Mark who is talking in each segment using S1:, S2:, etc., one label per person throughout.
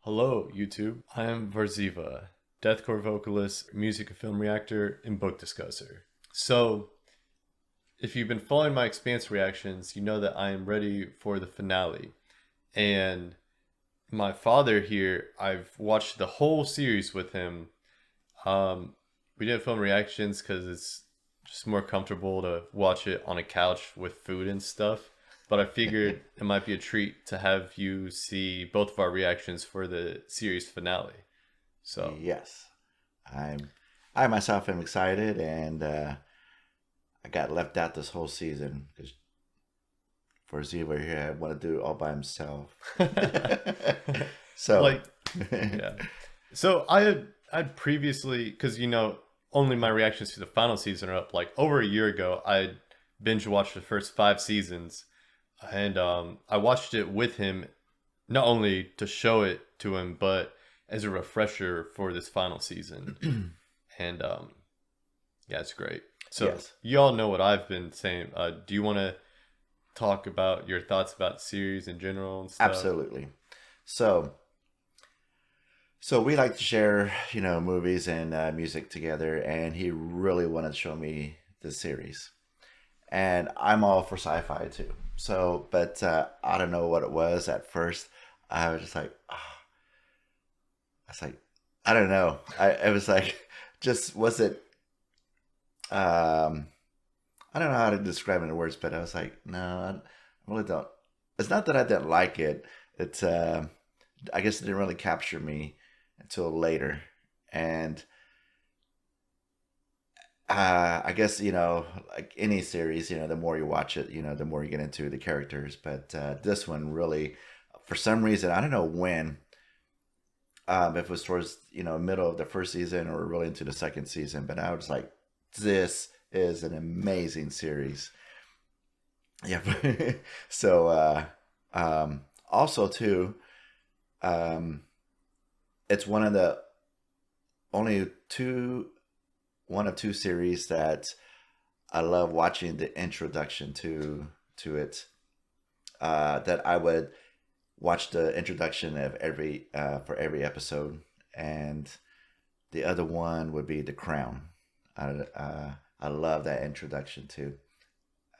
S1: Hello, YouTube. I am Varxiva, deathcore vocalist, music and film reactor, and book discusser. So, if you've been following my Expanse reactions, you know that I am ready for the finale. And my father here, I've watched the whole series with him. We didn't film reactions because it's just more comfortable to watch it on a couch with food and stuff. But I figured it might be a treat to have you see both of our reactions for the series finale. So,
S2: Yes, I'm. I myself am excited, and I got left out this whole season because for Ziva here, I want to do it all by himself. So,
S1: like, yeah. So I'd previously, because only my reactions to the final season are up. Like over a year ago, I binge watched the first 5 seasons, and I watched it with him, not only to show it to him, but as a refresher for this final season. And yeah, it's great. So
S2: yes,
S1: you all know what I've been saying. Do you want to talk about your thoughts about the series in general and stuff?
S2: absolutely. So, so we like to share, movies and music together, and he really wanted to show me this series, and I'm all for sci-fi too. So, but I don't know what it was at first. I was just like, I was like, I don't know. I was like, just was it? Um, I don't know how to describe it in words, but I was like, no, I really don't. It's not that I didn't like it. It's I guess it didn't really capture me until later, and I guess like any series, the more you watch it, the more you get into the characters. But this one really, for some reason, I don't know when. If it was towards middle of the first season or really into the second season, but I was like, this is an amazing series. Yeah. So also too, um, it's only two one of two series that I love watching the introduction to it. That I would watch the introduction of every for every episode, and the other one would be The Crown. I love that introduction too.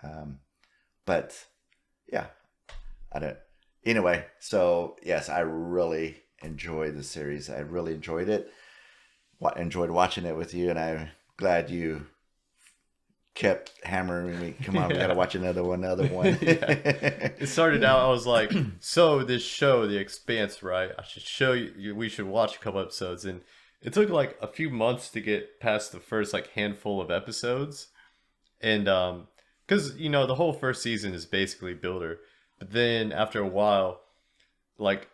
S2: Um, but yeah, I don't. Anyway, so yes, I really enjoyed the series. I really enjoyed it. Enjoyed watching it with you, and I'm glad you kept hammering me. Come on, we gotta
S1: Yeah.
S2: watch another one.
S1: Yeah. It started out, I was like, so this show, The Expanse, right? I should show you, we should watch a couple episodes. And it took like a few months to get past the first like handful of episodes. And because, the whole first season is basically builder. But then after a while, like,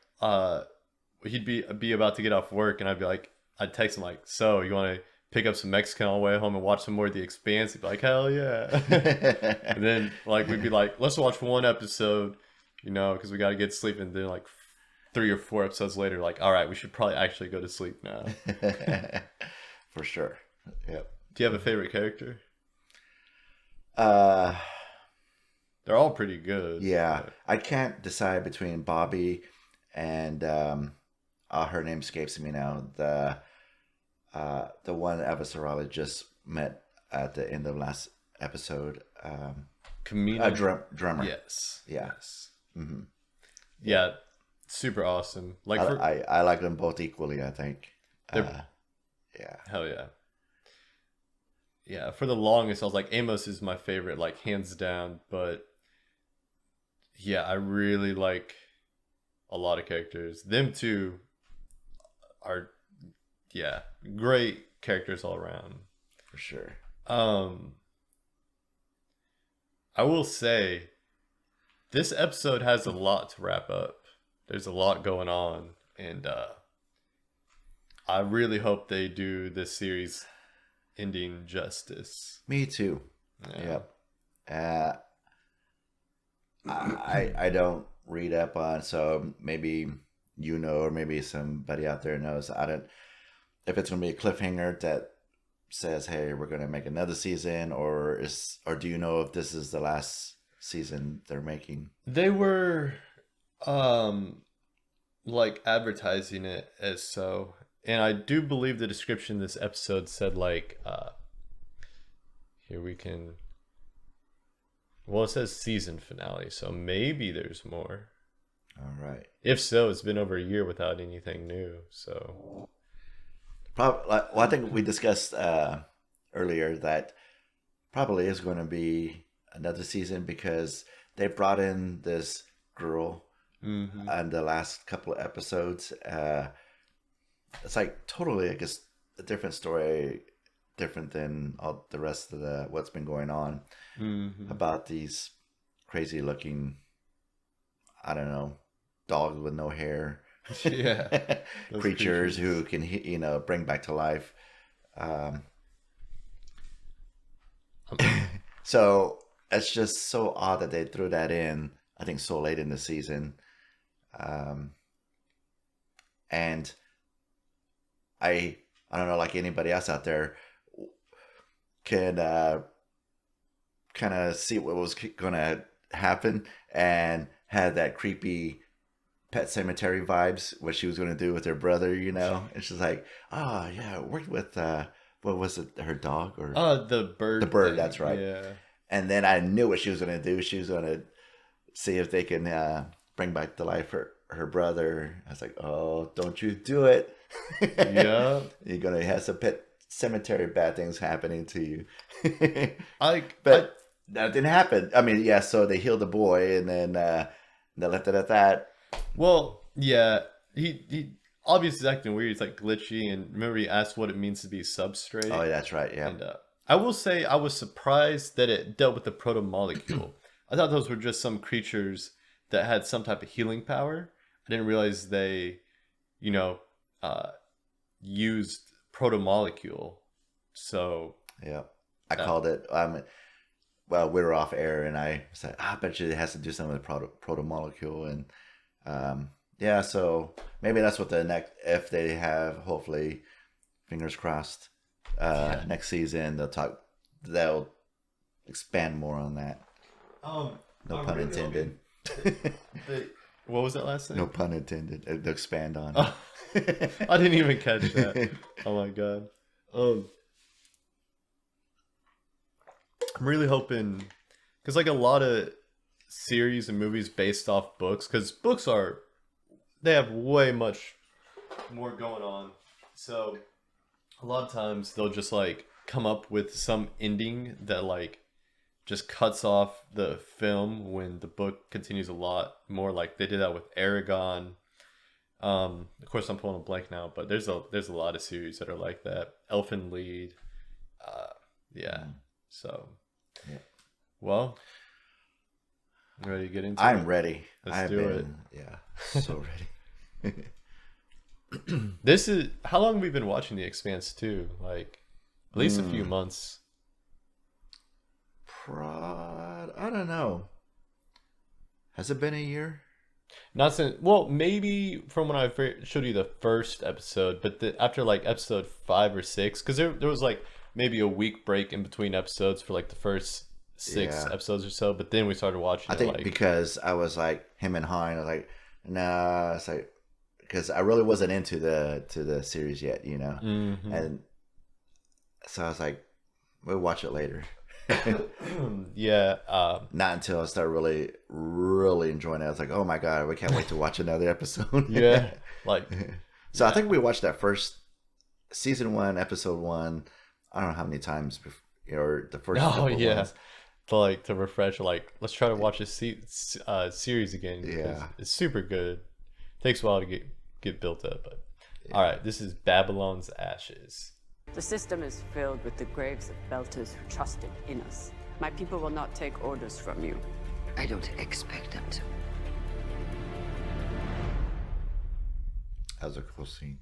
S1: he'd be about to get off work and I'd be like, I'd text him like, so you want to pick up some Mexican on the way home and watch some more of The Expanse? He'd be like, hell yeah. And then like we'd be like, let's watch one episode, because we got to get sleep. And then like 3 or 4 episodes later, like, all right, we should probably actually go to sleep now.
S2: For sure. Yep.
S1: Do you have a favorite character?
S2: Uh,
S1: They're all pretty good.
S2: yeah,
S1: But
S2: I can't decide between Bobby and her name escapes me now. The one Avasarala just met at the end of last episode. A
S1: Kamina,
S2: drummer.
S1: yes,
S2: Yeah.
S1: yes,
S2: Hmm.
S1: yeah, super awesome. Like
S2: I like them both equally, I think.
S1: they're
S2: Uh, yeah.
S1: hell yeah. Yeah, for the longest, I was like, Amos is my favorite, like hands down. But yeah, I really like a lot of characters. Them two are, yeah, great characters all around.
S2: For sure.
S1: Um, I will say this episode has a lot to wrap up. There's a lot going on, and I really hope they do this series ending justice.
S2: Me too.
S1: Yeah.
S2: Yep. Uh, I don't read up on, so maybe or maybe somebody out there knows. I don't if it's gonna be a cliffhanger that says, "Hey, we're gonna make another season," or do you know if this is the last season they're making?
S1: They were um like advertising it as so. And I do believe the description of this episode said like here we can, well, it says season finale, so maybe there's more.
S2: All right.
S1: If so, it's been over a year without anything new. So
S2: Probably. Well, I think we discussed earlier that probably is going to be another season because they brought in this girl in the last couple of episodes. It's like totally, I guess, a different story, different than all the rest of the what's been going on about these crazy looking, I don't know, dogs with no hair, creatures who can, you know, bring back to life. So it's just so odd that they threw that in, I think, so late in the season. And I don't know, like anybody else out there can kind of see what was going to happen and had that creepy Pet Cemetery vibes, what she was going to do with her brother, you know? And she's like, oh, yeah, I worked with, what was it, her dog? Or
S1: the bird.
S2: The bird,
S1: thing.
S2: that's right.
S1: Yeah.
S2: And then I knew what she was going to do. She was going to see if they can bring back to life her brother. I was like, oh, don't you do it.
S1: Yeah.
S2: You're going to have some Pet Cemetery bad things happening to you. But that didn't happen. I mean, yeah, so they healed the boy and then they left it at that.
S1: Well, yeah, he obviously is acting weird. He's like glitchy, and remember he asked what it means to be substrate.
S2: Oh, that's right. Yeah.
S1: And I will say I was surprised that it dealt with the proto-molecule. I thought those were just some creatures that had some type of healing power. I didn't realize they, you know, used proto-molecule. So
S2: yeah, I called it. Well, we were off air, and I said, I bet you it has to do something with proto-molecule, and yeah, so maybe that's what the next, if they have, hopefully, fingers crossed, next season they'll expand more on that. No pun really intended.
S1: What was that last thing?
S2: No pun intended. They'll expand on.
S1: Oh, I didn't even catch that. Oh my god. I'm really hoping, because like a lot of series and movies based off books, because books they have way much more going on, so a lot of times they'll just like come up with some ending that like just cuts off the film when the book continues a lot more. Like they did that with Aragon. Of course I'm pulling a blank now, but there's a lot of series that are like that. Elfin Lied. Yeah. So well, you ready to get into it?
S2: I'm ready.
S1: Let's do it.
S2: Yeah, so ready.
S1: This is how long we've been watching The Expanse too. Like at least a few months.
S2: I don't know. Has it been a year?
S1: Not since, well, maybe from when I showed you the first episode, but after like episode 5 or 6, because there was like maybe a week break in between episodes for like the first 6 episodes or so, but then we started watching.
S2: I think because I was like him and Hein, I was like, nah, it's like, because I really wasn't into the series yet, you know, and so I was like, we'll watch it later.
S1: Yeah.
S2: Not until I started really, really enjoying it. I was like, oh my god, we can't wait to watch another episode.
S1: Yeah. Like,
S2: so I think we watched that first season 1, episode 1. I don't know how many times, or the first.
S1: Oh yeah. Ones. To refresh, like let's try to watch this series again.
S2: Yeah.
S1: It's super good. Takes a while to get built up, but all right. This is Babylon's Ashes.
S3: The system is filled with the graves of Belters who trusted in us. My people will not take orders from you.
S4: I don't expect them to.
S2: That was a cool scene.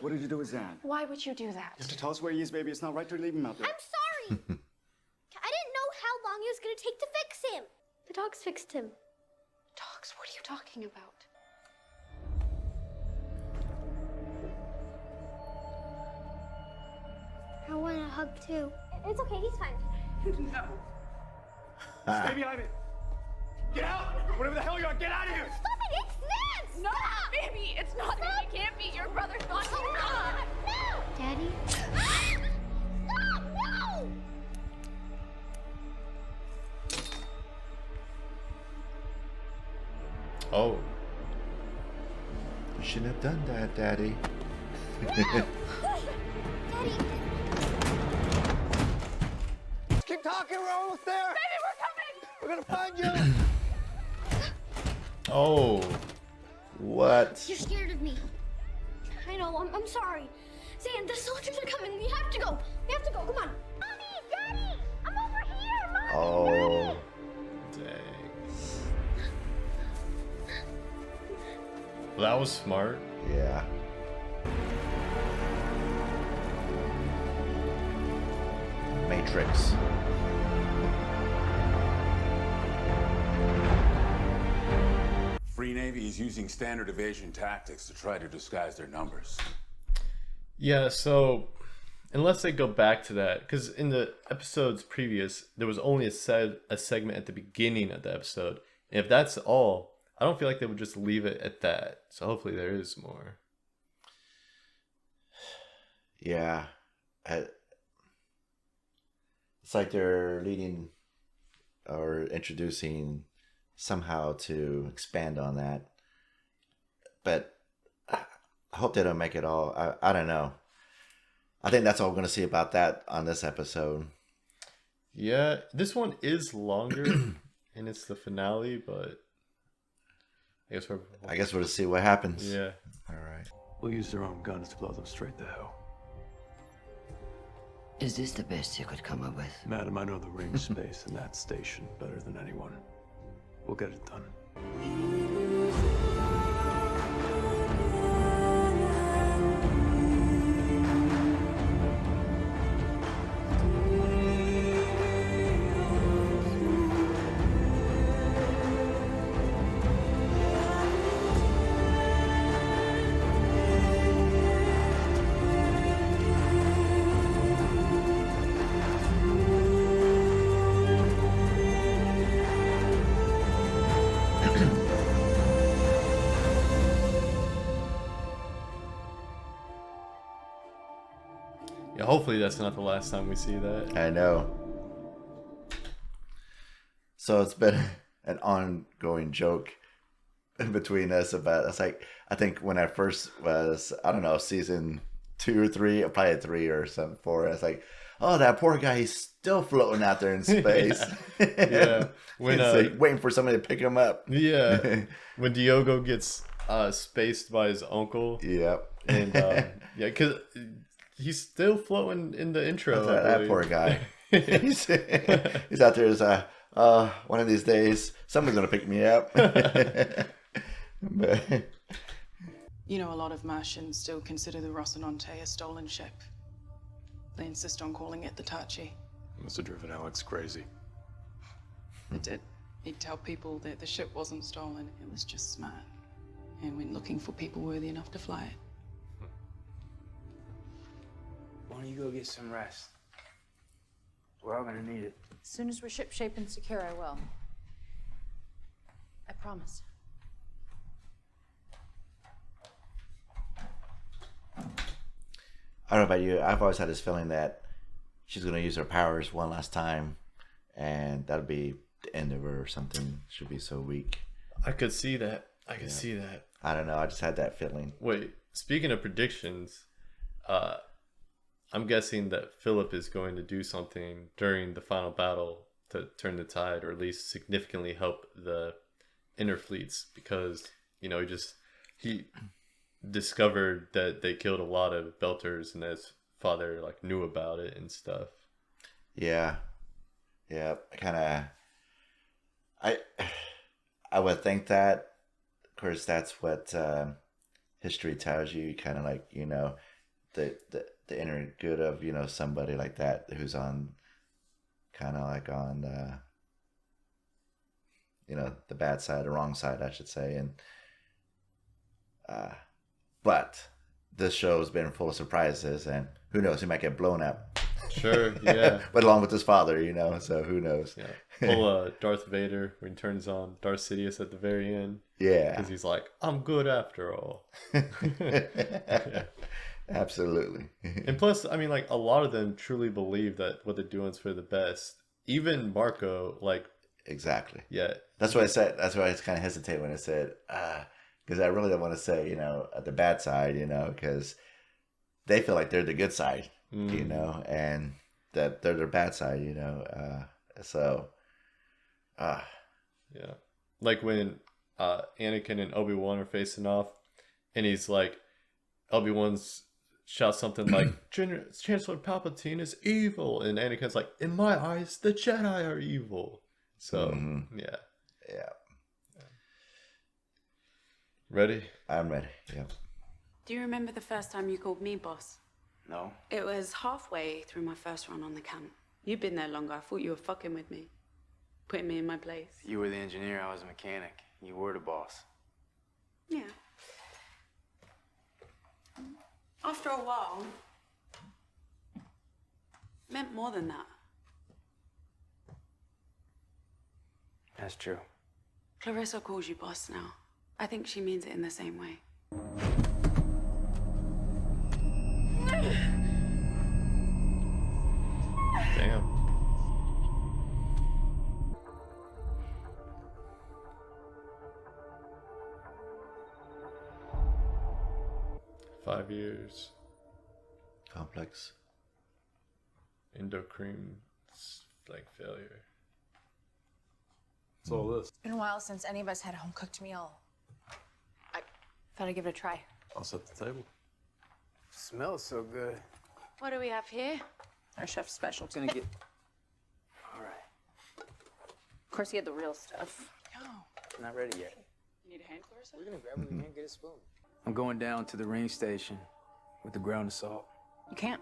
S5: What did you do with Zan?
S6: Why would you do that?
S5: Just to tell us where he is, baby. It's not right to leave him out there.
S7: I'm sorry. I didn't know how long it was going to take to fix him. The dogs fixed him.
S6: Dogs? What are you talking about?
S7: I want a hug too. It's okay, he's fine.
S5: No. Stay behind me. Get out! Whatever the hell you are, get out of here!
S7: Stop it, it's Nan! Dad,
S8: No,
S7: stop!
S8: baby, it's not him. It can't be. Your brother's not
S7: Stop!
S8: here.
S7: No! Daddy? Stop! No!
S1: Oh.
S2: You shouldn't have done that, Daddy.
S7: Daddy!
S5: Keep talking, we're almost there.
S8: Baby, we're coming.
S5: We're gonna find you.
S1: Oh.
S2: What?
S7: You're scared of me. I know, I'm sorry. Zan, the soldiers are coming. We have to go. We have to go. Come on. Mommy, Daddy, I'm over here. Mommy.
S2: Oh.
S1: Dang. Well, that was smart.
S2: Yeah. Matrix.
S9: Free Navy is using standard evasion tactics to try to disguise their numbers.
S1: Yeah, so unless they go back to that, because in the episodes previous, there was only a segment at the beginning of the episode. And if that's all, I don't feel like they would just leave it at that. So hopefully there is more.
S2: Yeah. It's like they're leading or introducing somehow to expand on that. But I hope they don't make it all. I don't know. I think that's all we're going to see about that on this episode.
S1: Yeah, this one is longer and it's the finale, but I guess
S2: we'll see what happens.
S1: Yeah.
S2: All right.
S10: We'll use their own guns to blow them straight to hell.
S4: Is this the best you could come up with?
S10: Madam, I know the ring space in that station better than anyone. We'll get it done.
S1: Yeah, hopefully that's not the last time we see that.
S2: I know. So it's been an ongoing joke between us about, it's like, I think when I first was, I don't know, season 2 or 3, probably 3 or something, 4, it's like, oh, that poor guy, he's still floating out there in space.
S1: Yeah. When
S2: It's like waiting for somebody to pick him up.
S1: Yeah. When Diogo gets spaced by his uncle.
S2: Yep.
S1: And yeah, because he's still floating in the intro.
S2: That poor guy. he's out there as one of these days, somebody's going to pick me up. But,
S11: you know, a lot of Martians still consider the Rocinante a stolen ship. They insist on calling it the Tachi.
S10: Must have driven Alex crazy.
S11: It did. He'd tell people that the ship wasn't stolen, it was just smart. And went looking for people worthy enough to fly it.
S12: Why don't you go get some rest? We're all gonna need it.
S13: As soon as we're shipshape and secure, I will. I promise.
S2: I don't know about you. I've always had this feeling that she's going to use her powers one last time, and that'll be the end of her or something. She'll be so weak.
S1: I could see that. I could see that.
S2: I don't know. I just had that feeling.
S1: Wait, speaking of predictions, I'm guessing that Philip is going to do something during the final battle to turn the tide, or at least significantly help the inner fleets, because, you know, he discovered that they killed a lot of Belters, and his father like knew about it and stuff.
S2: Yeah. I would think that. Of course, that's what history tells you. Kind of like, you know, the inner good of, you know, somebody like that who's on kind of like on you know, the bad side, the wrong side, I should say. And but this show has been full of surprises, and who knows, he might get blown up.
S1: Sure, yeah.
S2: But along with his father, you know, so who knows?
S1: Yeah. Pull Darth Vader when he turns on Darth Sidious at the very end.
S2: Yeah.
S1: Because he's like, I'm good after all. Yeah.
S2: Absolutely.
S1: And plus, I mean, like, a lot of them truly believe that what they're doing is for the best. Even Marco, like...
S2: Exactly.
S1: Yeah.
S2: That's what I said. That's why I was kind of hesitate when I said, because I really don't want to say, you know, the bad side, you know, because they feel like they're the good side, you know, and that they're the bad side, you know.
S1: Yeah. Like when Anakin and Obi-Wan are facing off, and he's like, Obi-Wan's shouts something like, Chancellor Palpatine is evil, and Anakin's like, in my eyes, the Jedi are evil. So, yeah. Ready?
S2: I'm ready, yeah.
S3: Do you remember the first time you called me boss?
S12: No.
S3: It was halfway through my first run on the camp. You've been there longer. I thought you were fucking with me. Putting me in my place.
S12: You were the engineer, I was a mechanic. You were the boss.
S3: Yeah. After a while, it meant more than that.
S12: That's true.
S3: Clarissa calls you boss now. I think she means it in the same way.
S1: Damn. $5 years.
S2: Complex.
S1: Endocrine like failure.
S10: What's all this?
S13: It's been a while since any of us had a home-cooked meal. I thought I'd give it a try.
S10: I'll set the table.
S12: Smells so good.
S3: What do we have here?
S13: Our chef's specialty.
S12: Gonna get. All right.
S13: Of course, he had the real stuff.
S12: Not ready yet.
S11: You need a hand, Clarissa?
S12: We're gonna grab what we can, get a spoon. I'm going down to the range station with the ground assault.
S13: You can't.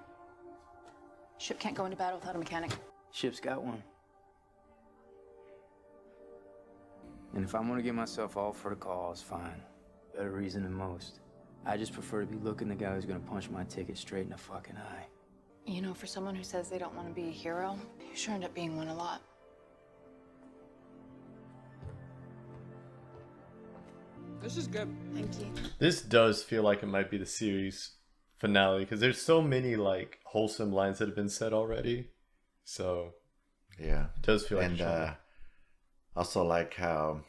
S13: Ship can't go into battle without a mechanic.
S12: Ship's got one. And if I'm gonna get myself all for the cause, fine. Better reason than most. I just prefer to be looking the guy who's gonna punch my ticket straight in the fucking eye.
S13: You know, for someone who says they don't want to be a hero, you sure end up being one a lot.
S11: This is good.
S3: Thank you.
S1: This does feel like it might be the series finale because there's so many like wholesome lines that have been said already. So
S2: yeah,
S1: it does feel like.
S2: And also like how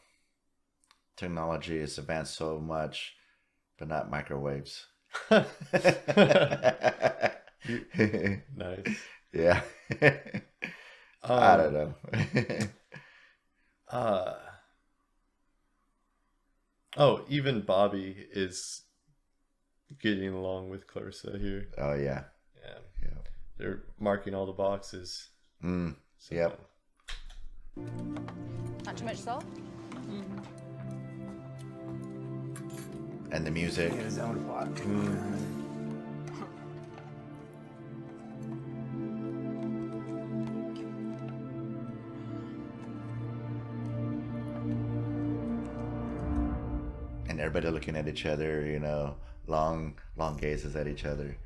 S2: technology has advanced so much, but not microwaves.
S1: Nice.
S2: Yeah. I don't know.
S1: Oh, even Bobby is getting along with Clarissa here.
S2: Oh yeah.
S1: Yeah. They're marking all the boxes.
S2: Yep.
S13: Not too much salt?
S2: And the music.
S12: Yeah, it's on the pot.
S2: And everybody looking at each other, you know, long gazes at each other.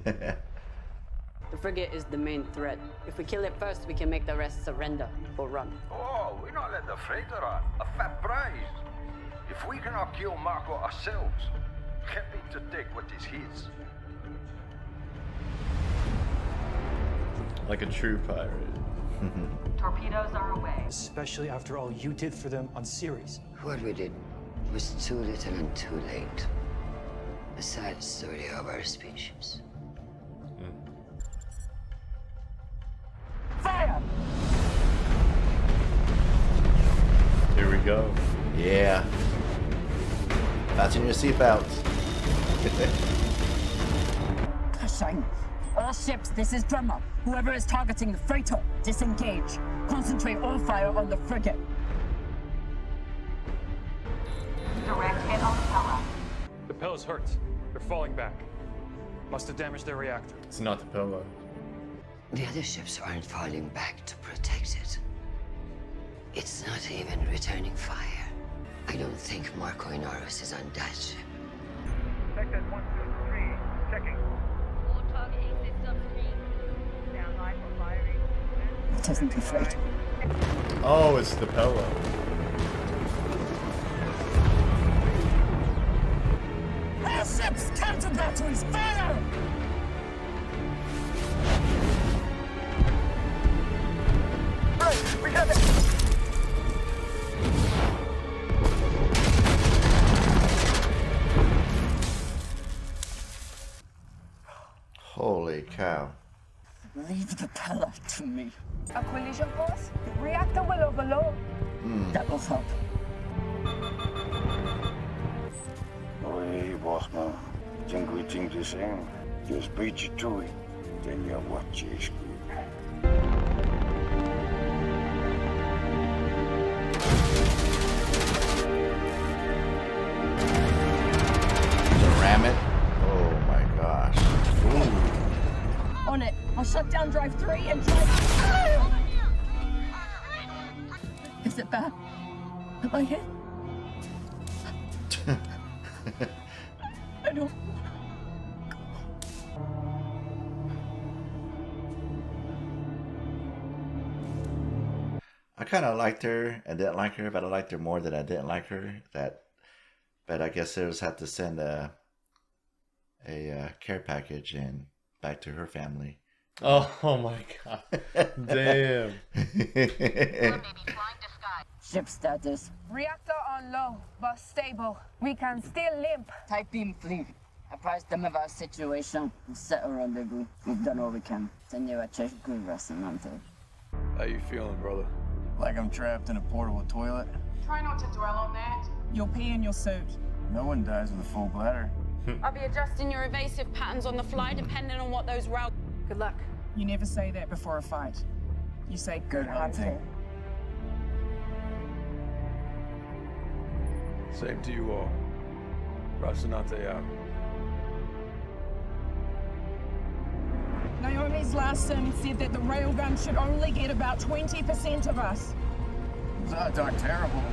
S3: The frigate is the main threat. If we kill it first, we can make the rest surrender or run.
S14: Oh, we not let the freighter run. A fat prize. If we cannot kill Marco ourselves, happy to take what is his.
S1: Like a true pirate.
S15: Torpedoes are away. Especially after all you did for them on Ceres.
S4: What we did was too little and too late. A sad story of our species.
S15: Fire!
S1: Here we go.
S2: Yeah. Fasten your seatbelts.
S15: Cushing. All ships, this is Drummer. Whoever is targeting the freighter, disengage. Concentrate all fire on the frigate.
S16: Direct hit on the Pella.
S17: The Pella's hurt. They're falling back. Must have damaged their reactor.
S1: It's not the Pella.
S4: The other ships aren't falling back to protect it. It's not even returning fire. I don't think Marco Inaros is on that ship.
S18: Sector 123, checking.
S8: All targeting systems green.
S18: Stand
S15: It isn't a freighter.
S1: Oh, it's the pillow.
S15: Our ships counter batteries, fire!
S5: We have it!
S2: Holy cow.
S15: Leave the pillar to me.
S13: A collision course? Reactor will overload.
S15: That will help.
S18: Oi, Bosman. Dziękuję ci się. Just beat you to it. Then you watch your screen.
S2: Ram it. Oh my gosh. Ooh.
S15: On it. I'll shut down drive 3 and drive... Is it bad? Am I hit? I don't...
S2: I kind of liked her and didn't like her, but I liked her more than I didn't like her. But I guess they just had to send a care package and back to her family.
S1: Oh my god. Damn.
S15: Ship status.
S13: Reactor on low, but stable. We can still limp.
S15: Type beam fleet. Apprise them of our situation. We'll set a rendezvous. We've done all we can. Señor Resonante.
S10: How you feeling, brother?
S12: Like I'm trapped in a portable toilet.
S11: Try not to dwell on that.
S13: You'll pee in your suit.
S12: No one dies with a full bladder.
S3: I'll be adjusting your evasive patterns on the fly depending on what those routes.
S13: Good luck. You never say that before a fight. You say good hunting.
S10: Same to you all. Rocinante out.
S13: Naomi's last sermon said that the railgun should only get about 20% of us.
S12: Those odds aren't terrible.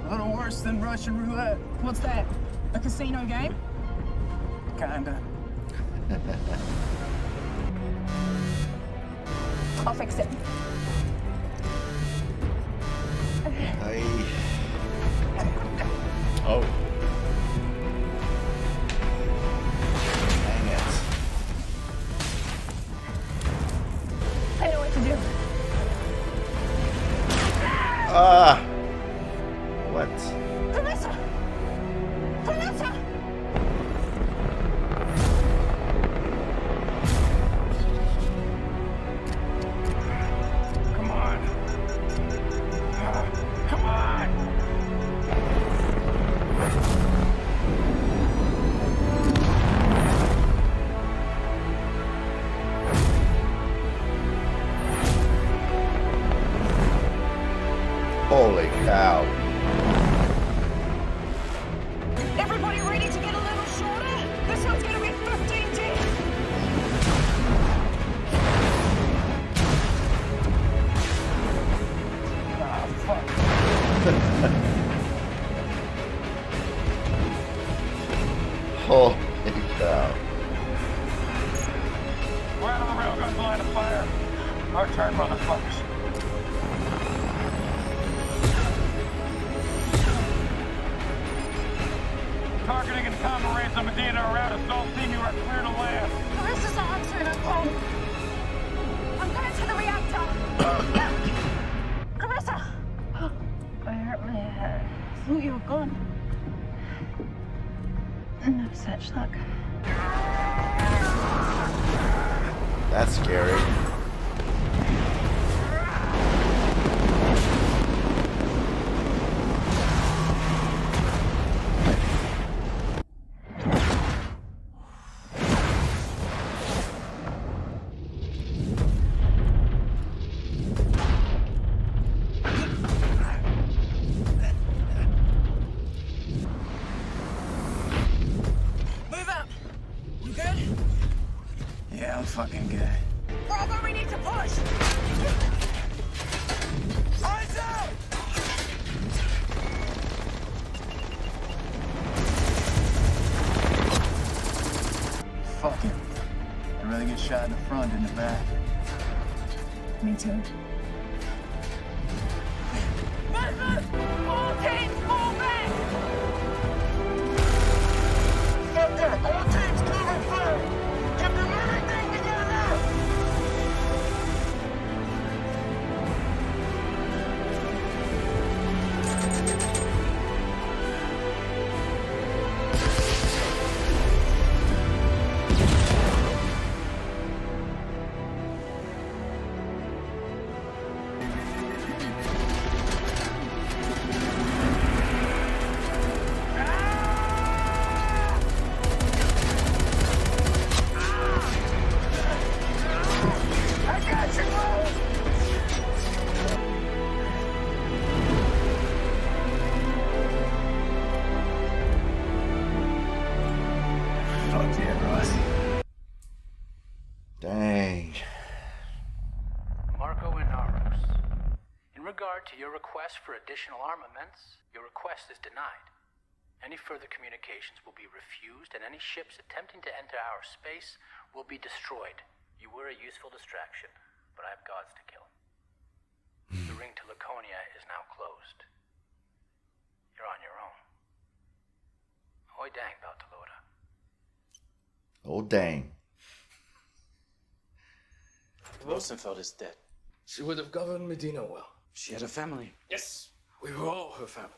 S12: A little worse than Russian roulette.
S13: What's that? A casino game?
S12: Kinda.
S13: I'll fix it.
S1: Oh.
S2: Dang it.
S13: I know what to do.
S2: Ah! What?
S13: Clarissa! Clarissa!
S18: Come on. Come on!
S2: Holy cow.
S13: Everybody ready to get a little shorter? This one's gonna be 15 deep.
S18: Ah, fuck.
S2: Holy cow.
S18: We're out of the railgun's line of fire. Our turn, motherfuckers. Targeting and counter raids on Medina around assault team. You are clear to land.
S13: Clarissa's answering her phone. I'm going to the reactor. Clarissa!
S6: I hurt my head. I thought you were gone. No such luck.
S2: That's scary.
S13: Move up. You good?
S12: Yeah, I'm fucking good.
S13: Bravo, we need to push. Eyes out!
S12: Fuck it. I'd rather get shot in the front than the back.
S15: Me too.
S8: All teams fall back!
S5: Stop that! All teams cover fire! Get the everything together!
S2: Dang.
S19: Marco Inaros, in regard to your request for additional armaments, your request is denied. Any further communications will be refused, and any ships attempting to enter our space will be destroyed. You were a useful distraction, but I have gods to kill. The ring to Laconia is now closed. You're on your own. Hoi dang, Baltalota.
S2: Oh, dang.
S12: Rosenfeld is dead.
S20: She would have governed Medina well.
S12: She had a family.
S20: Yes, we were all her family.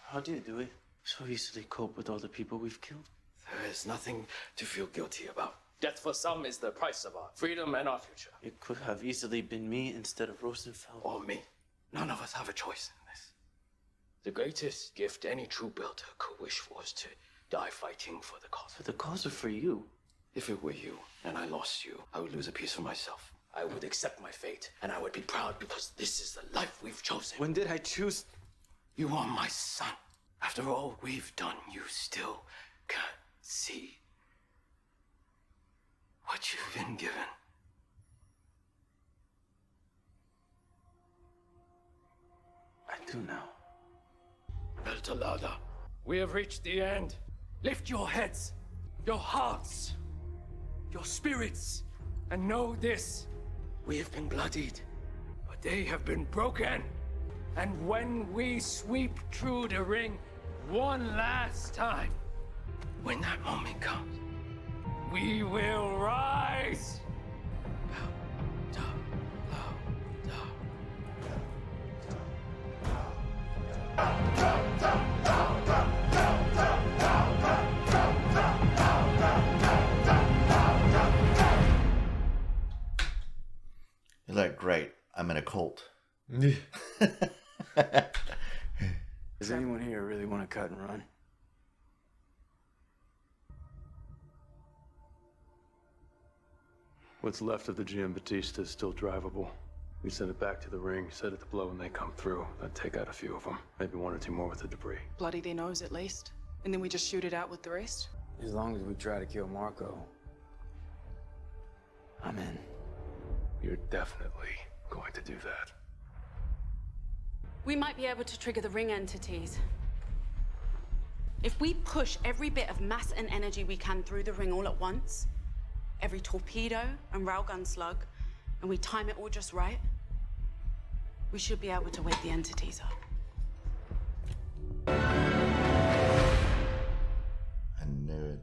S12: How do you do it? So easily cope with all the people we've killed.
S20: There is nothing to feel guilty about. Death for some is the price of our freedom and our future.
S12: It could have easily been me instead of Rosenfeld.
S20: Or me. None of us have a choice in this. The greatest gift any true builder could wish for is to die fighting for the cause.
S12: For the cause or for you?
S20: If it were you and I lost you, I would lose a piece of myself. I would accept my fate, and I would be proud because this is the life we've chosen.
S12: When did I choose?
S20: You are my son. After all we've done, you still can't see what you've been given.
S12: I do now.
S20: Beltalada, we have reached the end. Lift your heads, your hearts, your spirits, and know this. We have been bloodied, but they have been broken. And when we sweep through the ring one last time, when that moment comes, we will rise.
S2: You're like, great, I'm in a cult.
S12: Does anyone here really want to cut and run?
S10: What's left of the Giambattista is still drivable. We send it back to the ring, set it to blow when they come through, then take out a few of them. Maybe one or two more with the debris.
S11: Bloody their nose at least. And then we just shoot it out with the rest?
S12: As long as we try to kill Marco, I'm in.
S10: You're definitely going to do that.
S3: We might be able to trigger the ring entities. If we push every bit of mass and energy we can through the ring all at once, every torpedo and railgun slug, and we time it all just right, we should be able to wake the entities up.
S2: I knew it.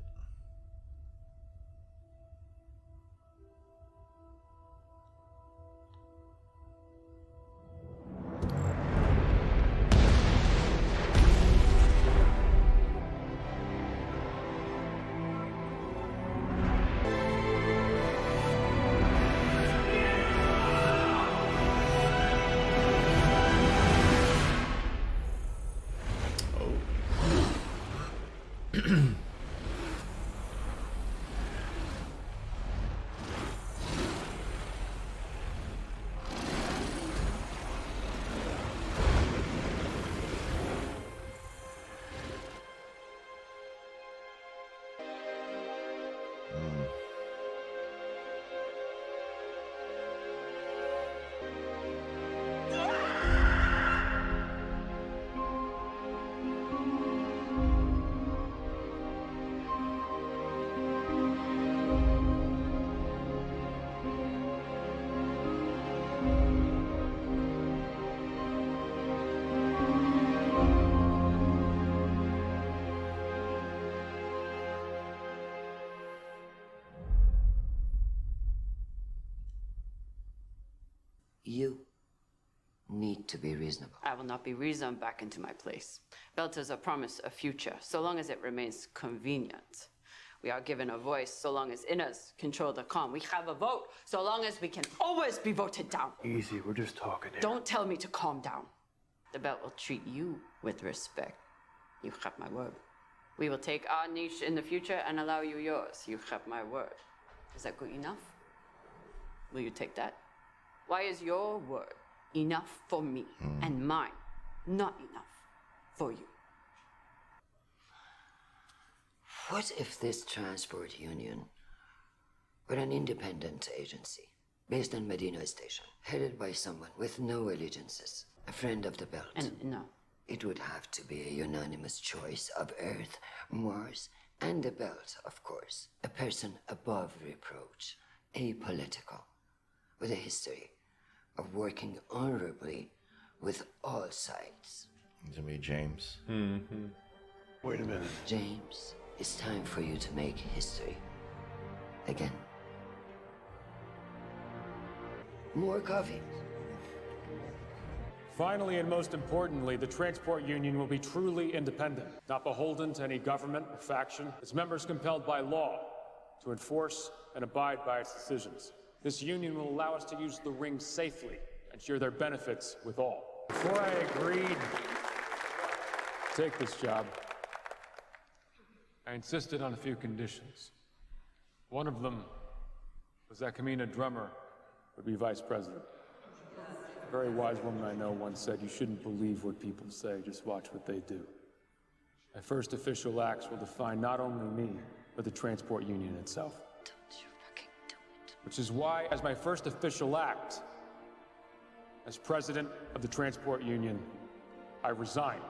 S4: You need to be reasonable.
S3: I will not be reasoned back into my place. Belters are promised a future, so long as it remains convenient. We are given a voice, so long as inners control the calm. We have a vote, so long as we can always be voted down.
S10: Easy, we're just talking here.
S3: Don't tell me to calm down. The belt will treat you with respect. You have my word. We will take our niche in the future and allow you yours. You have my word. Is that good enough? Will you take that? Why is your word enough for me and mine not enough for you?
S4: What if this transport union were an independent agency based on Medina Station, headed by someone with no allegiances, a friend of the belt?
S3: And no.
S4: It would have to be a unanimous choice of Earth, Mars, and the belt, of course. A person above reproach, apolitical, with a history of working honorably with all sides.
S2: It's gonna be James.
S1: Mm-hmm.
S10: Wait a minute.
S4: James, it's time for you to make history. Again. More coffee.
S17: Finally, and most importantly, the transport union will be truly independent, not beholden to any government or faction. Its members compelled by law to enforce and abide by its decisions. This union will allow us to use the ring safely and share their benefits with all. Before I agreed to take this job, I insisted on a few conditions. One of them was that Kamina Drummer would be vice president. A very wise woman I know once said, "You shouldn't believe what people say, just watch what they do." My first official acts will define not only me, but the transport union itself.
S4: Don't you fucking do it.
S17: Which is why, as my first official act, as president of the transport union, I resign.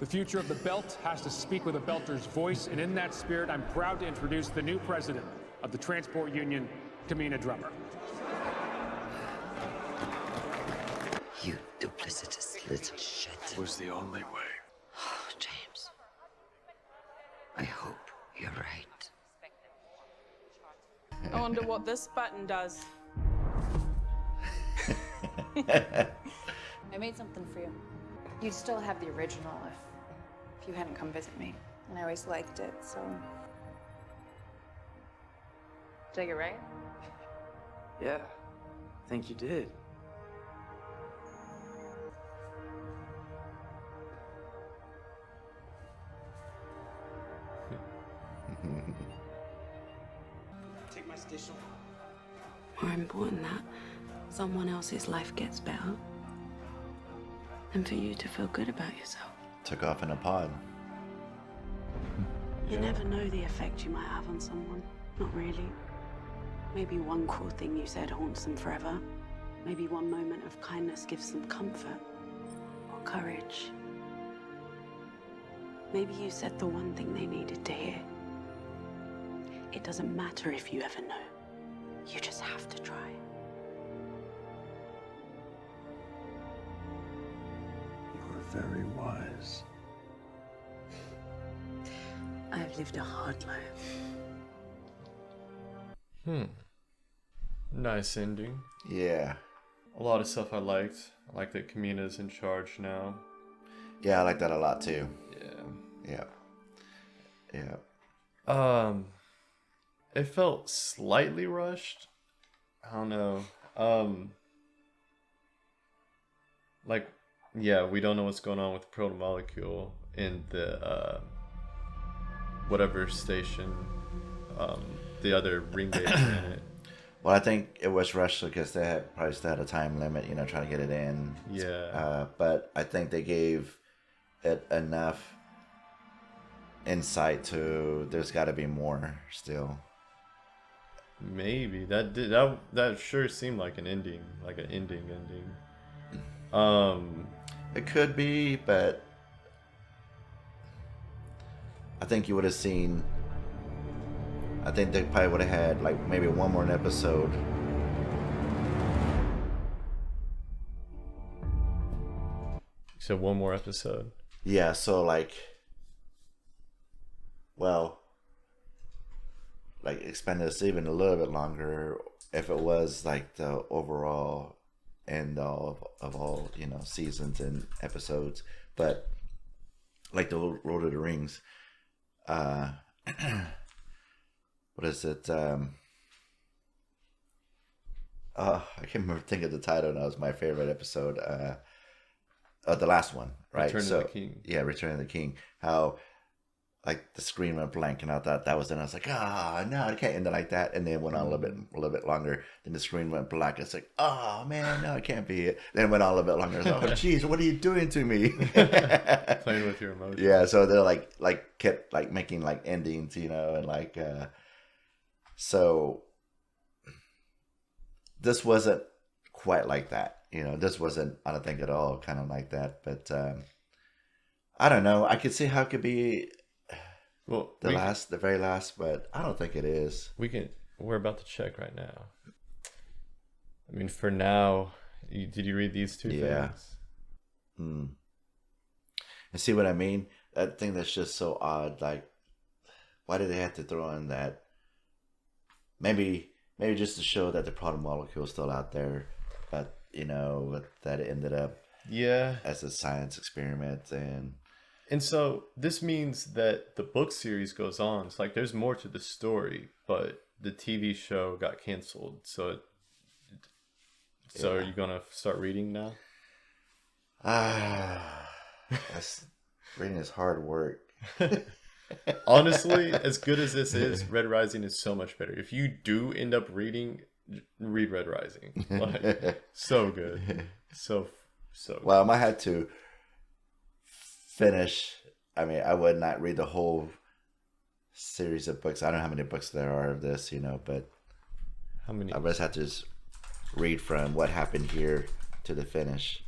S17: The future of the belt has to speak with a belter's voice, and in that spirit, I'm proud to introduce the new president of the transport union, Kamina Drummer.
S4: You duplicitous little shit.
S10: It was the only way.
S4: Oh, James. I hope you're right.
S3: I wonder what this button does.
S13: I made something for you. You'd still have the original if you hadn't come visit me. And I always liked it, so. Did I get it right?
S12: Yeah, I think you did.
S20: Take my station.
S3: More important that someone else's life gets better than for you to feel good about yourself.
S2: Took off in a pod.
S3: You never know the effect you might have on someone. Not really. Maybe one cruel thing you said haunts them forever. Maybe one moment of kindness gives them comfort or courage. Maybe you said the one thing they needed to hear. It doesn't matter if you ever know. You just have to try.
S10: You're very wise.
S3: I've lived a hard life.
S1: Nice ending.
S2: Yeah.
S1: A lot of stuff I liked. I like that Kamina's in charge now.
S2: Yeah, I like that a lot too.
S1: Yeah.
S2: Yeah.
S1: It felt slightly rushed. I don't know. Like, yeah, we don't know what's going on with the proto molecule in the whatever station, the other ring gate planet.
S2: Well, I think it was rushed because they had probably still had a time limit, trying to get it in.
S1: Yeah.
S2: But I think they gave it enough insight to there's got to be more still.
S1: Maybe that sure seemed like an ending, ending.
S2: It could be, but I think you would have seen. I think they probably would have had like maybe one more episode.
S1: So one more episode.
S2: Yeah, so like expand this even a little bit longer if it was like the overall end all of all, seasons and episodes. But like the Lord of the Rings, what is it? I can't remember. Think of the title. That was my favorite episode. The last one, right?
S1: Return of the King.
S2: Yeah, Return of the King. How like the screen went blank, and I thought that was it. I was like, no, it can't end it like that. And then it went on a little bit longer. Then the screen went black. It's like, oh man, no, it can't be it. Then it went on a little bit longer. I was like, oh jeez, what are you doing to me?
S1: Playing with your emotions.
S2: Yeah, so they're like kept like making like endings, and like so this wasn't quite like that. This wasn't, I don't think at all kind of like that. But I don't know. I could see how it could be the very last, but I don't think it is.
S1: We're about to check right now. I mean, for now, did you read these two things?
S2: And see what I mean? That thing that's just so odd. Like, why did they have to throw in that? Maybe just to show that the proto molecule is still out there, but that it ended up as a science experiment.
S1: And so this means that the book series goes on. It's like there's more to the story, but the TV show got canceled. So are you gonna start reading now?
S2: Reading is hard work.
S1: Honestly, as good as this is, Red Rising is so much better. If you do end up read Red Rising. Like, so good. So good.
S2: Well, I might have to finish. I mean, I would not read the whole series of books. I don't know how many books there are of this, but
S1: how many?
S2: I just have to just read from what happened here to the finish.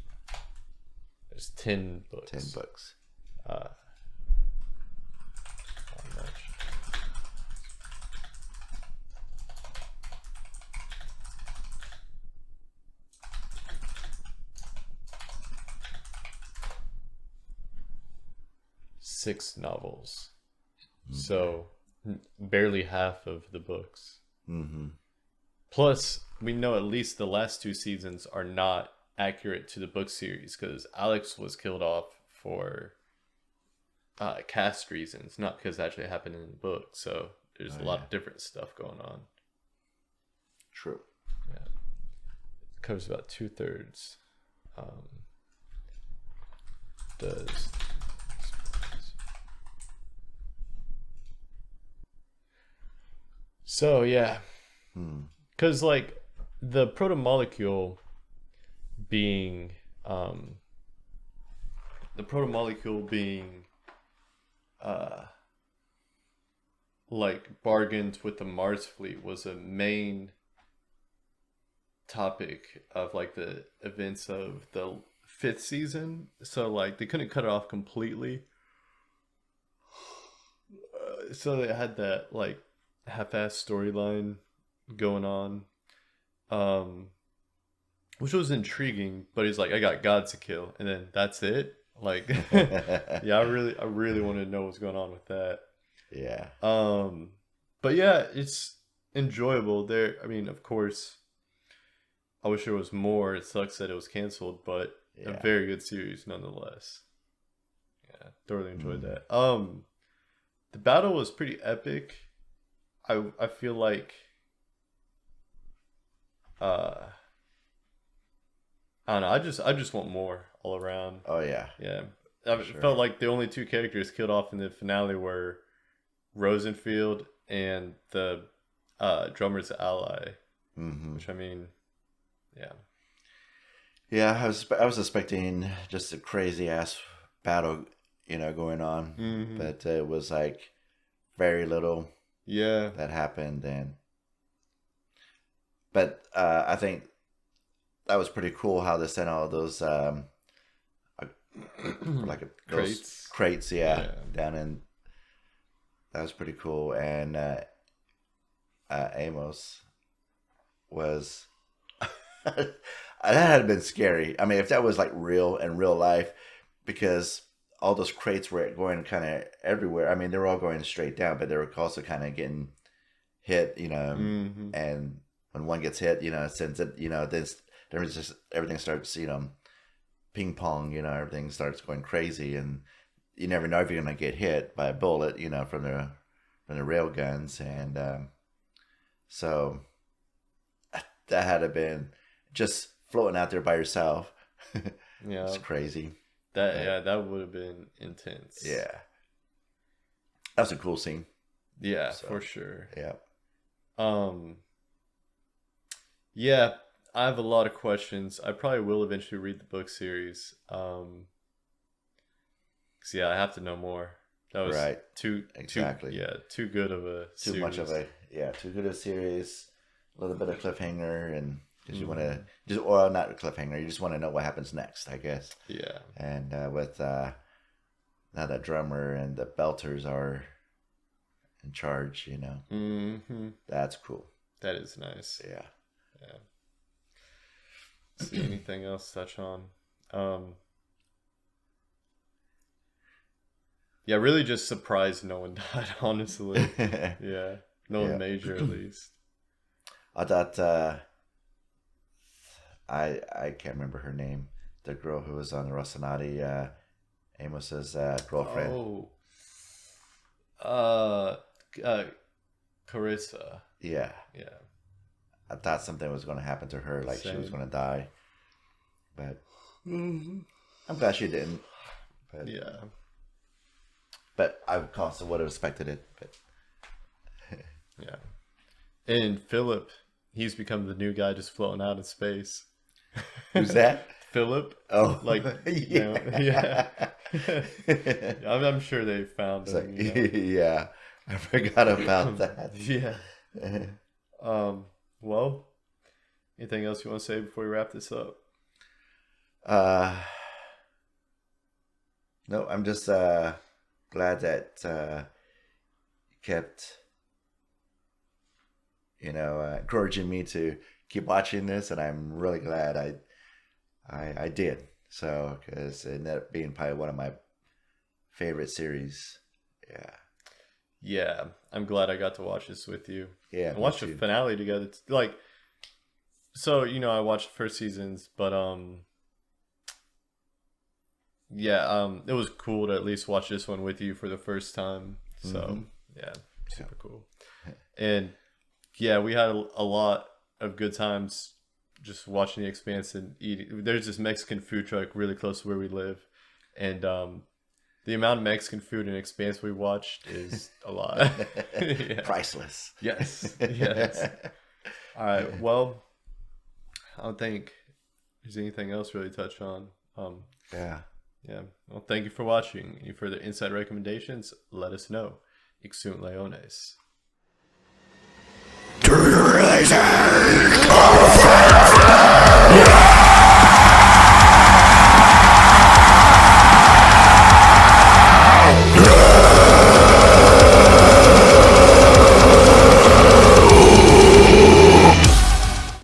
S1: There's 10 books.
S2: 10 books.
S1: Not much. Six novels. So barely half of the books. Plus, we know at least the last two seasons are not accurate to the book series because Alex was killed off for cast reasons, not because it actually happened in the book. So there's a lot of different stuff going on.
S2: True.
S1: Yeah. It covers about 2/3. Does so yeah. Because like the proto-molecule being like bargained with the Mars fleet was a main topic of like the events of the 5th season. So like they couldn't cut it off completely. So they had that like half-ass storyline going on, which was intriguing. But he's like, I got God to kill, and then that's it. Like, yeah, I really want to know what's going on with that.
S2: Yeah.
S1: But yeah, it's enjoyable. I mean, of course, I wish there was more. It sucks that it was canceled, but a very good series nonetheless. Yeah, thoroughly enjoyed that. The battle was pretty epic. I feel like I don't know, I just want more all around.
S2: Oh yeah.
S1: Yeah. I felt like the only two characters killed off in the finale were Rosenfield and the drummer's ally. Which I mean, yeah.
S2: Yeah, I was expecting just a crazy ass battle, going on. But it was like very little that happened, but I think that was pretty cool how they sent all those crates down in. That was pretty cool. And Amos was that had been scary. I mean, if that was like real in real life, because all those crates were going kind of everywhere. I mean, they were all going straight down, but they were also kind of getting hit, and when one gets hit, it sends it, then everything starts, ping pong, everything starts going crazy, and you never know if you're gonna get hit by a bullet, from the rail guns, and so that had to been just floating out there by yourself.
S1: Yeah,
S2: it's crazy.
S1: That would have been intense.
S2: Yeah, that was a cool scene.
S1: Yeah, for sure.
S2: Yeah.
S1: Yeah, I have a lot of questions. I probably will eventually read the book series. 'Cause I have to know more. That was
S2: right.
S1: Too good of a
S2: too
S1: series.
S2: much of a too good a series. A little bit of cliffhanger, and because you want to or not a cliffhanger, you just want to know what happens next, I guess.
S1: Yeah.
S2: And with now that drummer and the belters are in charge, that's cool.
S1: That is nice.
S2: Yeah.
S1: See anything else to touch on? Yeah, really just surprised no one died, honestly. Yeah. No one major, at least.
S2: I thought I can't remember her name. The girl who was on Rocinante, Amos's girlfriend.
S1: Carissa.
S2: Yeah.
S1: Yeah.
S2: I thought something was going to happen to her, like she was going to die. But I'm glad she didn't. But,
S1: yeah.
S2: But I also would have expected it. But
S1: yeah. And Philip, he's become the new guy just floating out in space.
S2: Who's that?
S1: Philip.
S2: Oh.
S1: Like, yeah. I'm sure they found him.
S2: Yeah. I forgot about that.
S1: Yeah. Well, anything else you want to say before we wrap this up?
S2: No, I'm just glad that you kept, encouraging me to keep watching this, and I'm really glad I did. So, because it ended up being probably one of my favorite series. Yeah.
S1: Yeah, I'm glad I got to watch this with you.
S2: Yeah,
S1: and watch the finale together. Like, so I watched the first seasons, but it was cool to at least watch this one with you for the first time. So yeah, super cool. And yeah, we had a lot of good times just watching The Expanse and eating. There's this Mexican food truck really close to where we live, and the amount of Mexican food in Expanse we watched is a lot. Yeah.
S2: Priceless.
S1: Yes. All right. Well, I don't think there's anything else really to touch on.
S2: Yeah.
S1: Well, thank you for watching. Any further insight recommendations, let us know. Ixunt Leones.
S5: Do you realize that?